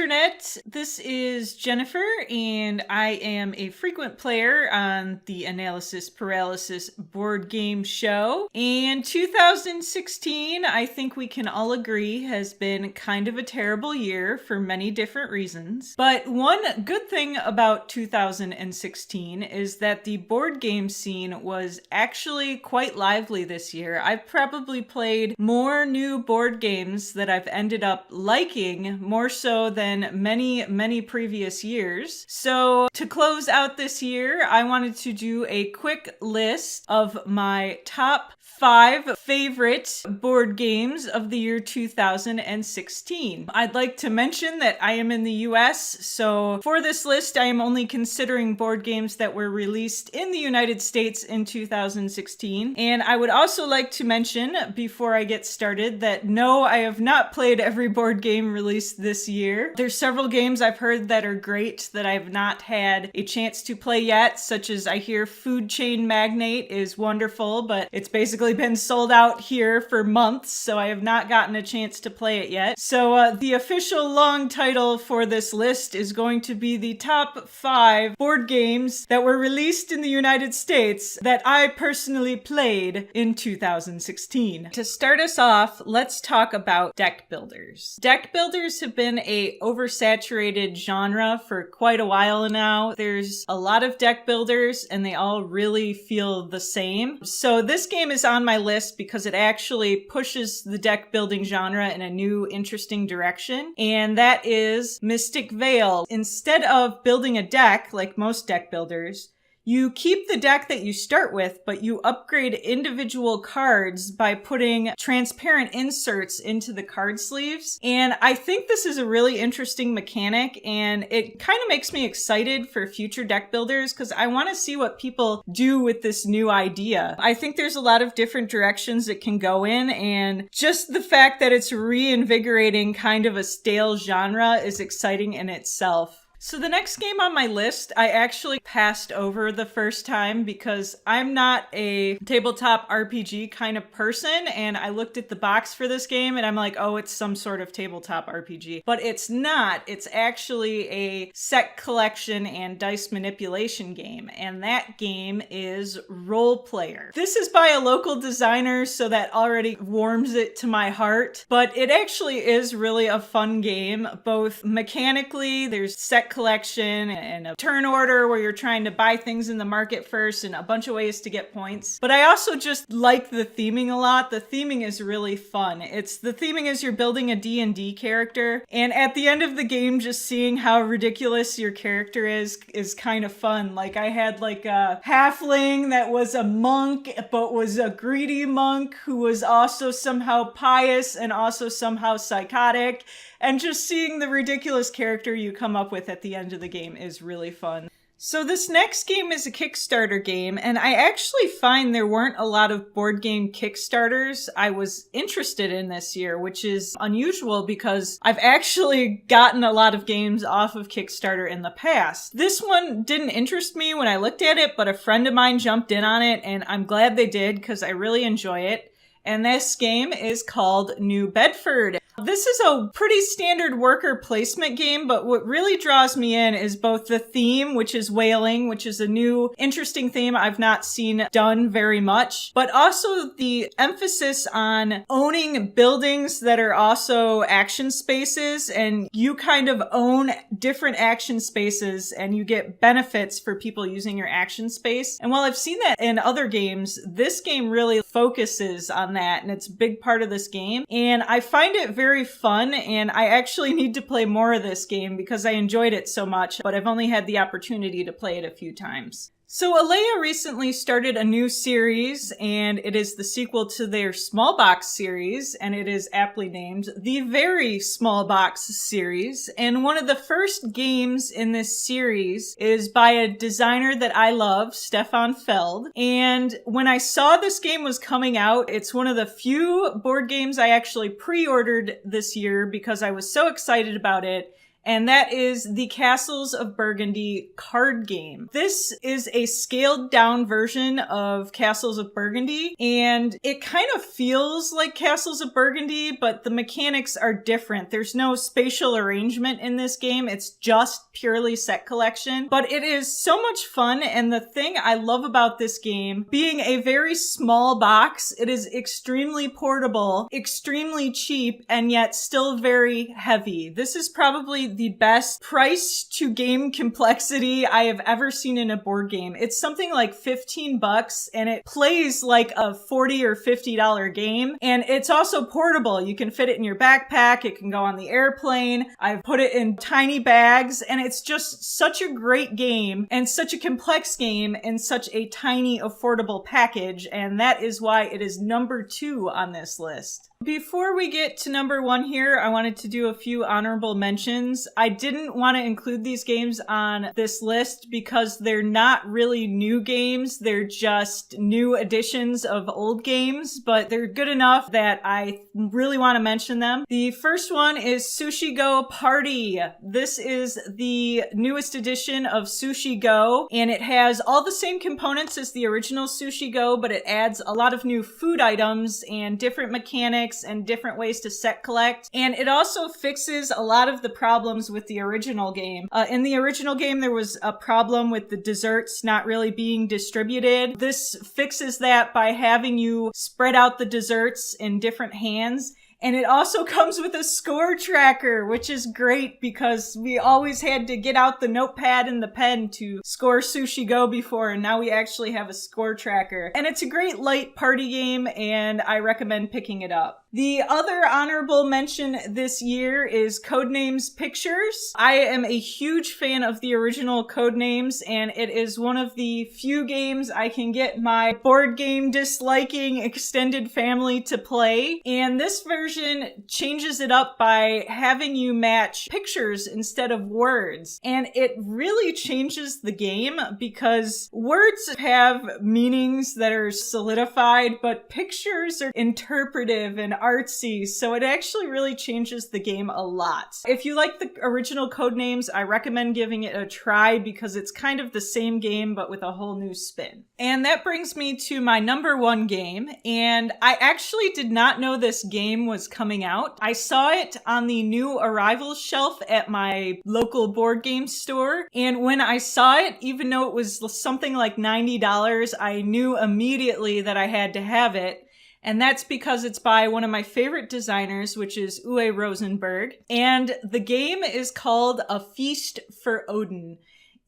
Internet. This is Jennifer, and I am a frequent player on the Analysis Paralysis board game show. And 2016, I think we can all agree, has been kind of a terrible year for many different reasons. But one good thing about 2016 is that the board game scene was actually quite lively this year. I've probably played more new board games that I've ended up liking, more so than many previous years. So to close out this year, I wanted to do a quick list of my top 5 favorite board games of the year 2016. I'd like to mention that I am in the US, so for this list, I am only considering board games that were released in the United States in 2016. And I would also like to mention, before I get started, that no, I have not played every board game released this year. There's several games I've heard that are great that I have not had a chance to play yet, such as I hear Food Chain Magnate is wonderful, but it's basically been sold out here for months, so I have not gotten a chance to play it yet. So the official long title for this list is going to be the top 5 board games that were released in the United States that I personally played in 2016. To start us off, let's talk about deck builders. Deck builders have been a oversaturated genre for quite a while now. There's a lot of deck builders and they all really feel the same. So this game is on my list because it actually pushes the deck building genre in a new, interesting direction, and that is Mystic Vale. Instead of building a deck like most deck builders, you keep the deck that you start with, but you upgrade individual cards by putting transparent inserts into the card sleeves. And I think this is a really interesting mechanic, and it kind of makes me excited for future deck builders because I want to see what people do with this new idea. I think there's a lot of different directions it can go in, and just the fact that it's reinvigorating kind of a stale genre is exciting in itself. So the next game on my list, I actually passed over the first time because I'm not a tabletop RPG kind of person, and I looked at the box for this game and I'm like, oh, it's some sort of tabletop RPG. But it's not. It's actually a set collection and dice manipulation game, and that game is Role Player. This is by a local designer, so that already warms it to my heart, but it actually is really a fun game, both mechanically, there's set collection and a turn order where you're trying to buy things in the market first and a bunch of ways to get points. But I also just like the theming a lot. The theming is really fun. The theming is you're building a D&D character, and at the end of the game, just seeing how ridiculous your character is kind of fun. Like I had like a halfling that was a monk, but was a greedy monk who was also somehow pious and also somehow psychotic. And just seeing the ridiculous character you come up with at the end of the game is really fun. So this next game is a Kickstarter game, and I actually find there weren't a lot of board game Kickstarters I was interested in this year, which is unusual because I've actually gotten a lot of games off of Kickstarter in the past. This one didn't interest me when I looked at it, but a friend of mine jumped in on it, and I'm glad they did because I really enjoy it. And this game is called New Bedford. This is a pretty standard worker placement game, but what really draws me in is both the theme, which is whaling, which is a new, interesting theme I've not seen done very much, but also the emphasis on owning buildings that are also action spaces, and you kind of own different action spaces and you get benefits for people using your action space. And while I've seen that in other games, this game really focuses on that, and it's a big part of this game. And I find it very fun, and I actually need to play more of this game because I enjoyed it so much, but I've only had the opportunity to play it a few times. So Alea recently started a new series, and it is the sequel to their Small Box series, and it is aptly named the Very Small Box series. And one of the first games in this series is by a designer that I love, Stefan Feld. And when I saw this game was coming out, it's one of the few board games I actually pre-ordered this year because I was so excited about it. and that is the Castles of Burgundy card game. This is a scaled down version of Castles of Burgundy, and it kind of feels like Castles of Burgundy, but the mechanics are different. There's no spatial arrangement in this game. It's just purely set collection, but it is so much fun. And the thing I love about this game, being a very small box, it is extremely portable, extremely cheap, and yet still very heavy. This is probably the best price to game complexity I have ever seen in a board game. It's something like $15 and it plays like a $40 or $50 game. And it's also portable. You can fit it in your backpack. It can go on the airplane. I've put it in tiny bags, and it's just such a great game and such a complex game in such a tiny, affordable package. And that is why it is number 2 on this list. Before we get to number 1 here, I wanted to do a few honorable mentions. I didn't want to include these games on this list because they're not really new games. They're just new editions of old games, but they're good enough that I really want to mention them. The first one is Sushi Go A Party. This is the newest edition of Sushi Go, and it has all the same components as the original Sushi Go, but it adds a lot of new food items and different mechanics and different ways to set collect. And it also fixes a lot of the problems with the original game. In the original game, there was a problem with the desserts not really being distributed. This fixes that by having you spread out the desserts in different hands. And it also comes with a score tracker, which is great because we always had to get out the notepad and the pen to score Sushi Go before, and now we actually have a score tracker. And it's a great light party game, and I recommend picking it up. The other honorable mention this year is Codenames Pictures. I am a huge fan of the original Codenames, and it is one of the few games I can get my board game disliking extended family to play. And this version changes it up by having you match pictures instead of words. And it really changes the game because words have meanings that are solidified, but pictures are interpretive and artsy, so it actually really changes the game a lot. If you like the original Codenames, I recommend giving it a try because it's kind of the same game but with a whole new spin. And that brings me to my number 1 game, and I actually did not know this game was coming out. I saw it on the new arrivals shelf at my local board game store, and when I saw it, even though it was something like $90, I knew immediately that I had to have it. And that's because it's by one of my favorite designers, which is Uwe Rosenberg. And the game is called A Feast for Odin.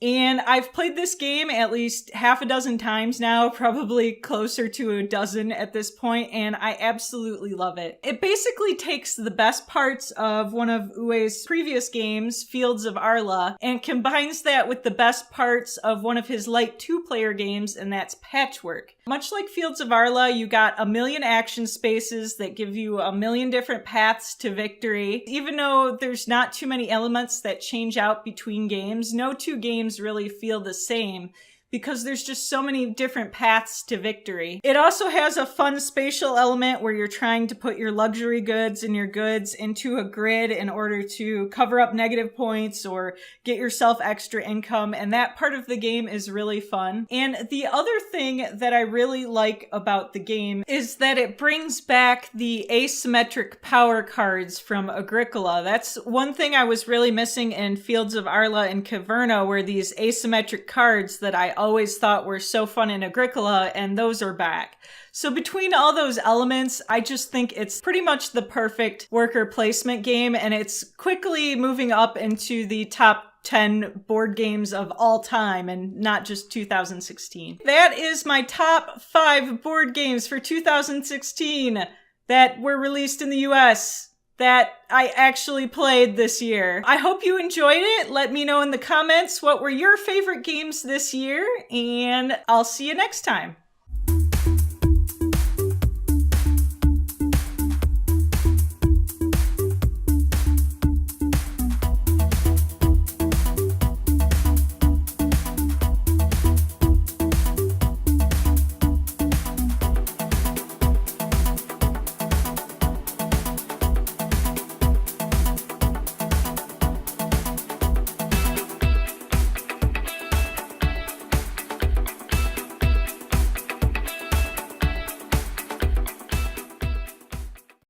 And I've played this game at least half a dozen times now, probably closer to a dozen at this point, and I absolutely love it. It basically takes the best parts of one of Uwe's previous games, Fields of Arla, and combines that with the best parts of one of his light 2-player games, and that's Patchwork. Much like Fields of Arla, you got a million action spaces that give you a million different paths to victory. Even though there's not too many elements that change out between games, no two games really feel the same because there's just so many different paths to victory. It also has a fun spatial element where you're trying to put your luxury goods and your goods into a grid in order to cover up negative points or get yourself extra income, and that part of the game is really fun. And the other thing that I really like about the game is that it brings back the asymmetric power cards from Agricola. That's one thing I was really missing in Fields of Arla and Caverna, were these asymmetric cards that I always thought were so fun in Agricola, and those are back. So between all those elements, I just think it's pretty much the perfect worker placement game, and it's quickly moving up into the top 10 board games of all time and not just 2016. That is my top 5 board games for 2016 that were released in the US that I actually played this year. I hope you enjoyed it. Let me know in the comments what were your favorite games this year, and I'll see you next time.